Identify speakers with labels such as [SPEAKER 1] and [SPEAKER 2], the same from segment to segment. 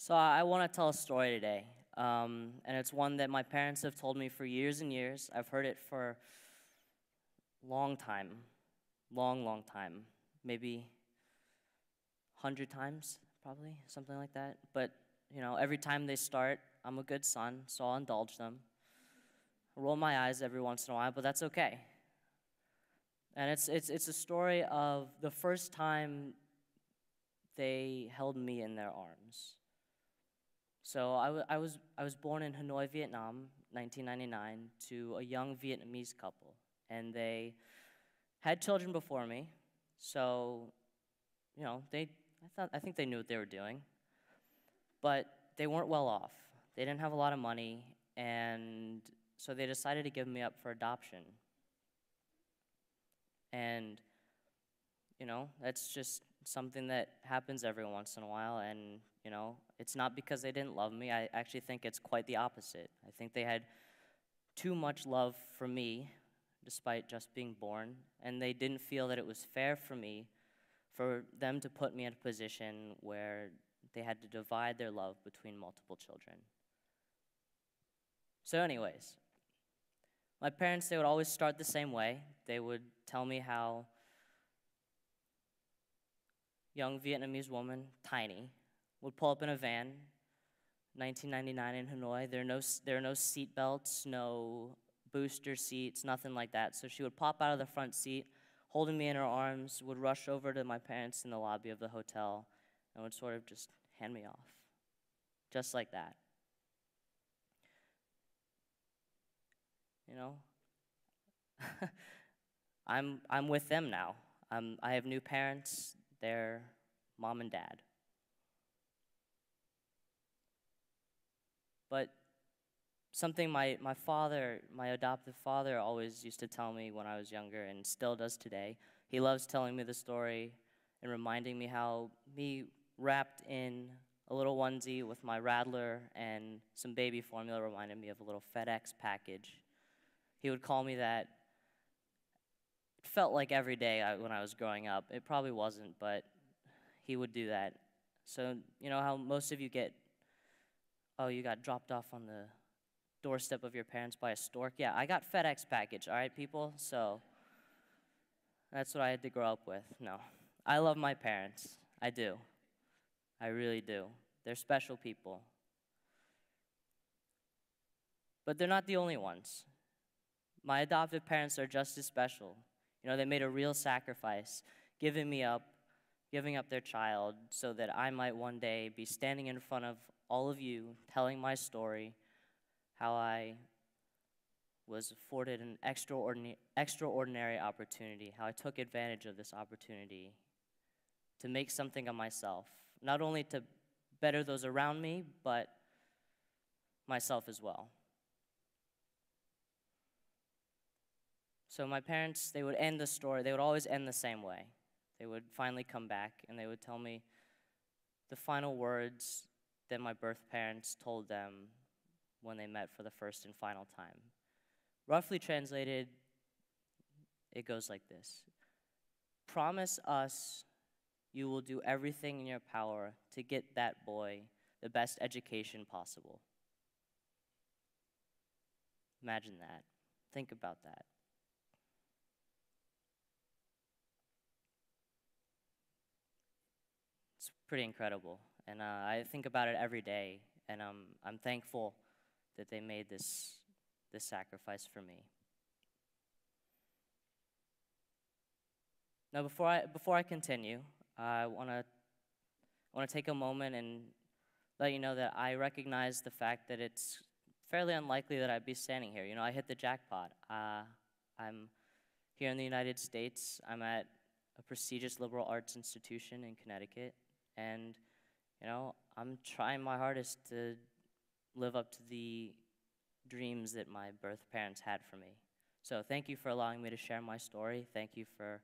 [SPEAKER 1] So I want to tell a story today, and it's one that my parents have told me for years and years. I've heard it for a long time, long time, maybe 100 times, probably, something like that. But, every time they start, I'm a good son, so I'll indulge them. I roll my eyes every once in a while, but that's okay. And it's a story of the first time they held me in their arms. So I was born in Hanoi, Vietnam, 1999, to a young Vietnamese couple, and they had children before me. So, I think they knew what they were doing, but they weren't well off. They didn't have a lot of money, and so they decided to give me up for adoption. And that's just something that happens every once in a while, and, it's not because they didn't love me. I actually think it's quite the opposite. I think they had too much love for me, despite just being born, and they didn't feel that it was fair for them to put me in a position where they had to divide their love between multiple children. So anyways, my parents, they would always start the same way. They would tell me how young Vietnamese woman, Tiny, would pull up in a van, 1999 in Hanoi. There are no seat belts, no booster seats, nothing like that. So she would pop out of the front seat, holding me in her arms, would rush over to my parents in the lobby of the hotel, and would sort of just hand me off, just like that. I'm with them now. I have new parents. They're mom and dad. But something my adoptive father, always used to tell me when I was younger, and still does today, he loves telling me the story and reminding me how me wrapped in a little onesie with my Rattler and some baby formula reminded me of a little FedEx package. He would call me that. It felt like every day when I was growing up. It probably wasn't, but he would do that. So, how most of you get, oh, you got dropped off on the doorstep of your parents by a stork? Yeah, I got FedEx package, all right, people? So that's what I had to grow up with. No, I love my parents. I do. I really do. They're special people. But they're not the only ones. My adoptive parents are just as special. They made a real sacrifice, giving up their child so that I might one day be standing in front of all of you, telling my story, how I was afforded an extraordinary opportunity, how I took advantage of this opportunity to make something of myself, not only to better those around me, but myself as well. So my parents, they would end the story, they would always end the same way. They would finally come back and they would tell me the final words that my birth parents told them when they met for the first and final time. Roughly translated, it goes like this: promise us you will do everything in your power to get that boy the best education possible. Imagine that. Think about that. It's pretty incredible, and I think about it every day, and I'm thankful that they made this sacrifice for me. Now, before I continue, I want to take a moment and let you know that I recognize the fact that it's fairly unlikely that I'd be standing here. I hit the jackpot. I'm here in the United States. I'm at a prestigious liberal arts institution in Connecticut, and I'm trying my hardest to live up to the dreams that my birth parents had for me. So thank you for allowing me to share my story. Thank you for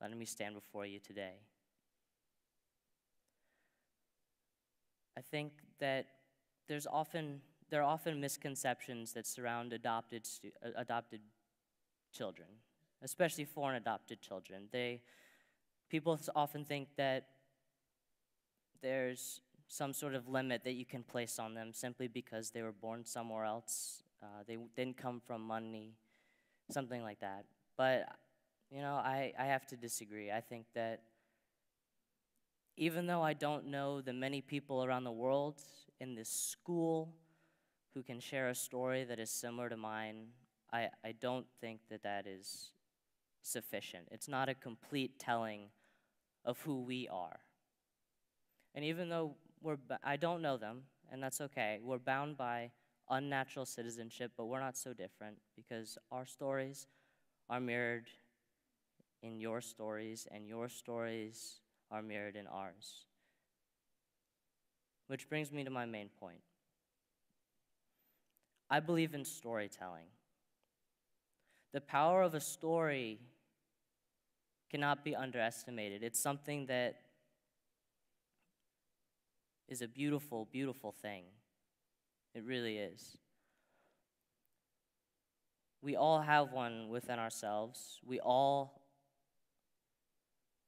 [SPEAKER 1] letting me stand before you today. I think that there are often misconceptions that surround adopted children, especially foreign adopted children. People often think that there's some sort of limit that you can place on them simply because they were born somewhere else. They didn't come from money, something like that. But, I have to disagree. I think that even though I don't know the many people around the world in this school who can share a story that is similar to mine, I don't think that that is sufficient. It's not a complete telling of who we are. And even though I don't know them, and that's okay, we're bound by unnatural citizenship, but we're not so different because our stories are mirrored in your stories, and your stories are mirrored in ours. Which brings me to my main point. I believe in storytelling. The power of a story cannot be underestimated. It's something that is a beautiful, beautiful thing. It really is. We all have one within ourselves. We all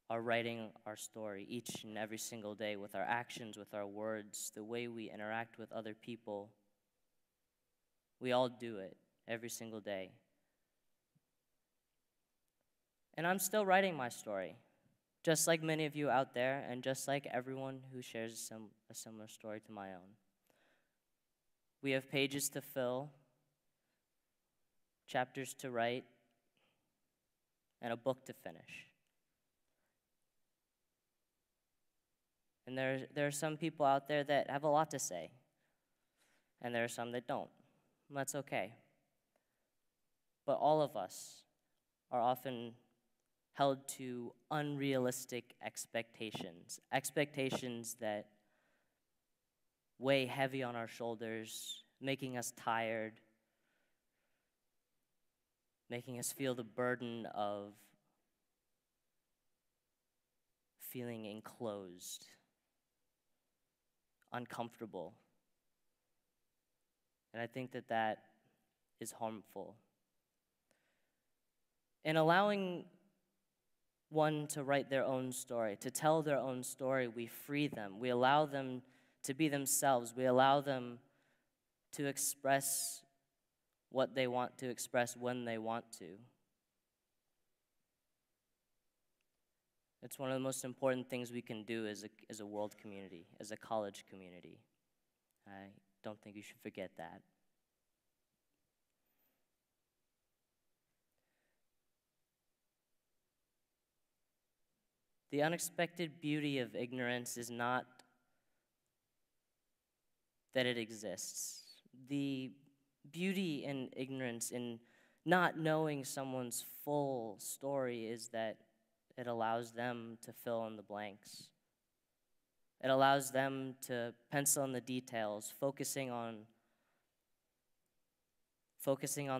[SPEAKER 1] are writing our story each and every single day with our actions, with our words, the way we interact with other people. We all do it every single day. And I'm still writing my story, just like many of you out there, and just like everyone who shares a similar story to my own. We have pages to fill, chapters to write, and a book to finish. And there are some people out there that have a lot to say, and there are some that don't. And that's okay. But all of us are often held to unrealistic expectations that weigh heavy on our shoulders, making us tired, making us feel the burden of feeling enclosed, uncomfortable. And I think that that is harmful. In allowing one to write their own story, to tell their own story, we free them. We allow them to be themselves. We allow them to express what they want to express when they want to. It's one of the most important things we can do as a world community, as a college community. I don't think you should forget that. The unexpected beauty of ignorance is not that it exists. The beauty in ignorance, in not knowing someone's full story, is that it allows them to fill in the blanks. It allows them to pencil in the details, focusing on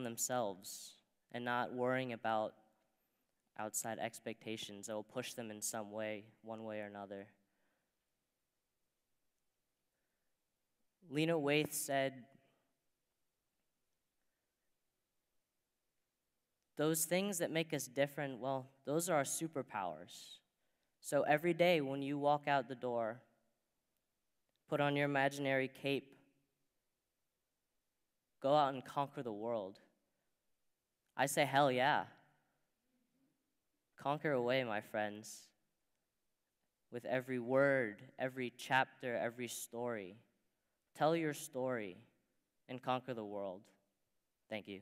[SPEAKER 1] themselves and not worrying about outside expectations that will push them in some way, one way or another. Lena Waithe said, "Those things that make us different, well, those are our superpowers. So every day when you walk out the door, put on your imaginary cape, go out and conquer the world." I say, hell yeah. Conquer away, my friends, with every word, every chapter, every story. Tell your story and conquer the world. Thank you.